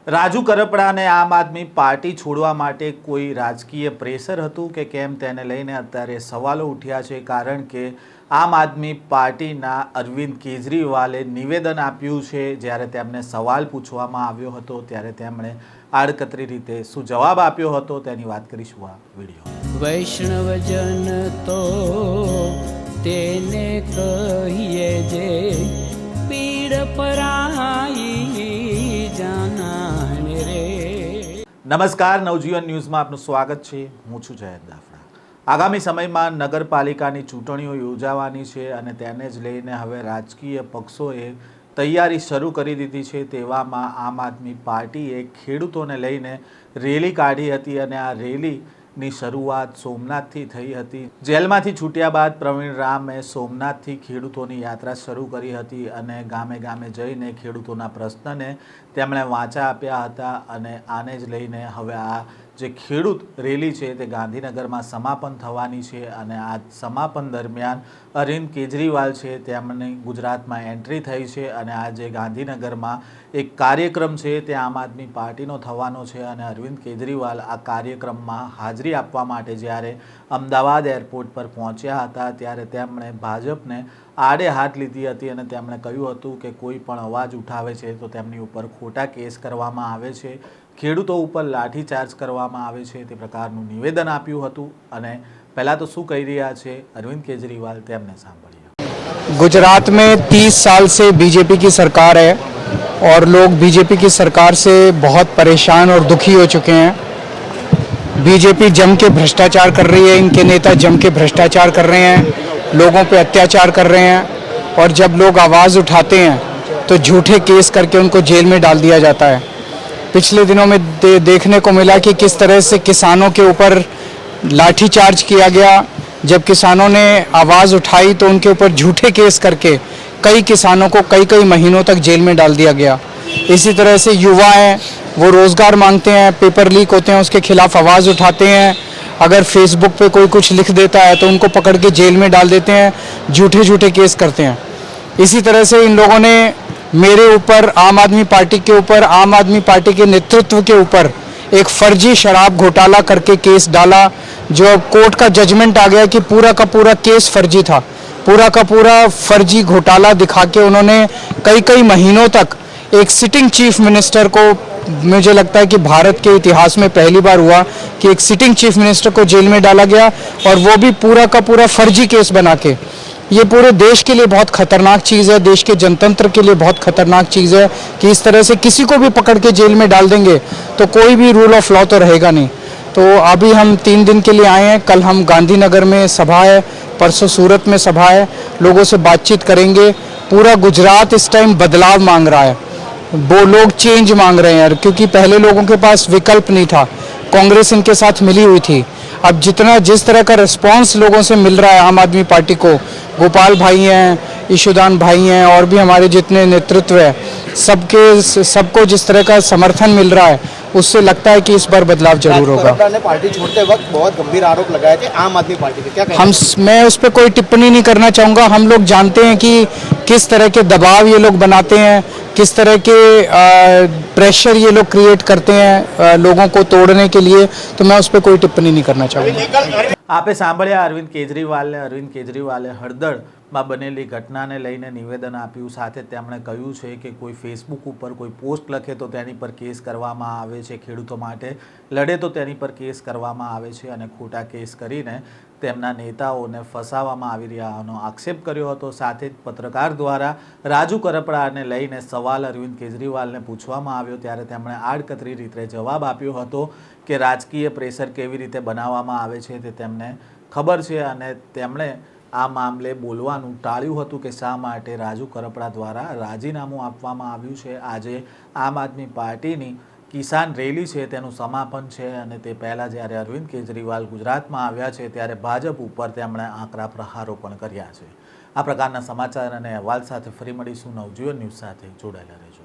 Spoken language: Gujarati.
રાજુ કરપડાને આમ આદમી પાર્ટી છોડવા માટે કોઈ રાજકીય પ્રેશર હતું કે કેમ તેને લઈને અત્યારે સવાલો ઉઠ્યા છે। કારણ કે આમ આદમી પાર્ટીના અરવિંદ કેજરીવાલે નિવેદન આપ્યું છે। જ્યારે તેમને સવાલ પૂછવામાં આવ્યો હતો ત્યારે તેમણે આડકતરી રીતે શું જવાબ આપ્યો હતો તેની વાત કરીશું આ વિડીયો। વૈષ્ણવજન તો તેને કહીએ જે પીડ પરાઈ જાનાને રે। નમસ્કાર, નવજીવન ન્યૂઝમાં આપનું સ્વાગત છે। હું છું જયંત દાફડા। આગામી સમયમાં નગરપાલિકાની ચૂંટણીઓ યોજાવાની છે અને તેને જ લઈને હવે રાજકીય પક્ષોએ તૈયારી શરૂ કરી દીધી છે। તેવામાં આમ આદમી પાર્ટીએ ખેડૂતોને લઈને રેલી કાઢી હતી અને આ રેલીની શરૂઆત સોમનાથથી થઈ હતી। જેલમાંથી છૂટ્યા બાદ પ્રવીણ રામે સોમનાથથી ખેડૂતોની યાત્રા શરૂ કરી હતી અને ગામે ગામે જઈને ખેડૂતોના પ્રશ્નને તેમણે વાંચા આપ્યા હતા અને આને જ લઈને હવે આ જે ખેડૂત રેલી છે તે ગાંધીનગરમાં સમાપન થવાની છે અને આ સમાપન દરમિયાન અરવિંદ કેજરીવાલ છે તેમની ગુજરાતમાં એન્ટ્રી થઈ છે અને આજે ગાંધીનગરમાં એક કાર્યક્રમ છે તે આમ આદમી પાર્ટીનો થવાનો છે અને અરવિંદ કેજરીવાલ આ કાર્યક્રમમાં હાજરી આપવા માટે જ્યારે અમદાવાદ એરપોર્ટ પર પહોંચ્યા હતા ત્યારે તેમણે ભાજપને આડે હાથ લીધી હતી અને તેમણે કહ્યું હતું કે કોઈ પણ અવાજ ઉઠાવે છે તો તેમની ઉપર ખોટા કેસ કરવામાં આવે છે, ખેડૂતો ઉપર લાઠીચાર્જ કરવામાં આવે છે, તે પ્રકારનું નિવેદન આપ્યું હતું। અને પહેલાં તો શું કહી રહ્યા છે અરવિંદ કેજરીવાલ તેમને સાંભળીએ। गुजरात में 30 साल से बीजेपी की सरकार है और लोग बीजेपी की सरकार से बहुत परेशान और दुखी हो चुके हैं। बीजेपी जम के भ्रष्टाचार कर रही है, इनके नेता जम के भ्रष्टाचार कर रहे हैं, लोगों पे अत्याचार कर रहे हैं और जब लोग आवाज़ उठाते हैं तो झूठे केस करके उनको जेल में डाल दिया जाता है। पिछले दिनों में देखने को मिला कि किस तरह से किसानों के ऊपर लाठीचार्ज किया गया। जब किसानों ने आवाज़ उठाई तो उनके ऊपर झूठे केस करके कई किसानों को कई महीनों तक जेल में डाल दिया गया। इसी तरह से युवा हैं, वो रोज़गार मांगते हैं, पेपर लीक होते हैं उसके खिलाफ आवाज़ उठाते हैं। अगर फेसबुक पे कोई कुछ लिख देता है तो उनको पकड़ के जेल में डाल देते हैं, झूठे केस करते हैं। इसी तरह से इन लोगों ने मेरे ऊपर, आम आदमी पार्टी के ऊपर, आम आदमी पार्टी के नेतृत्व के ऊपर एक फर्जी शराब घोटाला करके केस डाला, जो कोर्ट का जजमेंट आ गया कि पूरा का पूरा केस फर्जी था। पूरा का पूरा फर्जी घोटाला दिखा के उन्होंने कई महीनों तक एक सिटिंग चीफ मिनिस्टर को, मुझे लगता है कि भारत के इतिहास में पहली बार हुआ कि एक सिटिंग चीफ मिनिस्टर को जेल में डाला गया और वो भी पूरा का पूरा फर्जी केस बना के। ये पूरे देश के लिए बहुत खतरनाक चीज़ है, देश के जनतंत्र के लिए बहुत खतरनाक चीज़ है कि इस तरह से किसी को भी पकड़ के जेल में डाल देंगे तो कोई भी रूल ऑफ लॉ तो रहेगा नहीं। तो अभी हम 3 दिन के लिए आए हैं। कल हम गांधीनगर में सभा है, परसों सूरत में सभा है, लोगों से बातचीत करेंगे। पूरा गुजरात इस टाइम बदलाव मांग रहा है, वो लोग चेंज मांग रहे हैं क्योंकि पहले लोगों के पास विकल्प नहीं था, कांग्रेस इनके साथ मिली हुई थी। अब जिस तरह का रिस्पांस लोगों से मिल रहा है आम आदमी पार्टी को, गोपाल भाई हैं, ईशुदान भाई हैं और भी हमारे जितने नेतृत्व है, सबको जिस तरह का समर्थन मिल रहा है उससे लगता है कि इस बार बदलाव जरूर होगा। ने पार्टी छोड़ते वक्त बहुत गंभीर आरोप लगाए थे आम आदमी पार्टी पे, क्या मैं उस पर कोई टिप्पणी नहीं करना चाहूँगा। हम लोग जानते हैं कि किस तरह के दबाव ये लोग बनाते हैं, किस तरह के प्रेशर ये लोग क्रिएट करते हैं लोगों को तोड़ने के लिए, तो मैं उस पर कोई टिप्पणी नहीं करना चाहूँगा। आपे सांभळ्या अरविंद केजरीवाले हळदळમાં બનેલી ઘટનાને લઈને નિવેદન આપ્યું, સાથે તેમણે કહ્યું છે કે કોઈ ફેસબુક ઉપર કોઈ પોસ્ટ લખે તો તેની પર કેસ કરવામાં આવે છે, ખેડૂતો માટે લડે તો તેની પર કેસ કરવામાં આવે છે અને ખોટા કેસ કરીને તેમના નેતાઓને ફસાવવામાં આવી રહ્યાનો આક્ષેપ કર્યો હતો। સાથે જ પત્રકાર દ્વારા રાજુ કરપડાને લઈને સવાલ અરવિંદ કેજરીવાલને પૂછવામાં આવ્યો ત્યારે તેમણે આડકતરી રીતે જવાબ આપ્યો હતો કે રાજકીય પ્રેશર કેવી રીતે બનાવવામાં આવે છે તે તેમને ખબર છે અને તેમણે આ મામલે બોલવાનું ટાળ્યું હતું કે શા માટે રાજુ કરપડા દ્વારા રાજીનામું આપવામાં આવ્યું છે। આજે આમ આદમી પાર્ટીની કિસાન રેલી છે તેનું સમાપન છે અને તે પહેલાં જ્યારે અરવિંદ કેજરીવાલ ગુજરાતમાં આવ્યા છે ત્યારે ભાજપ ઉપર તેમણે આકરા પ્રહારો પણ કર્યા છે। આ પ્રકારના સમાચાર અને અહેવાલ સાથે ફરી મળીશું। નવજીવન ન્યૂઝ સાથે જોડાયેલા રહેજો।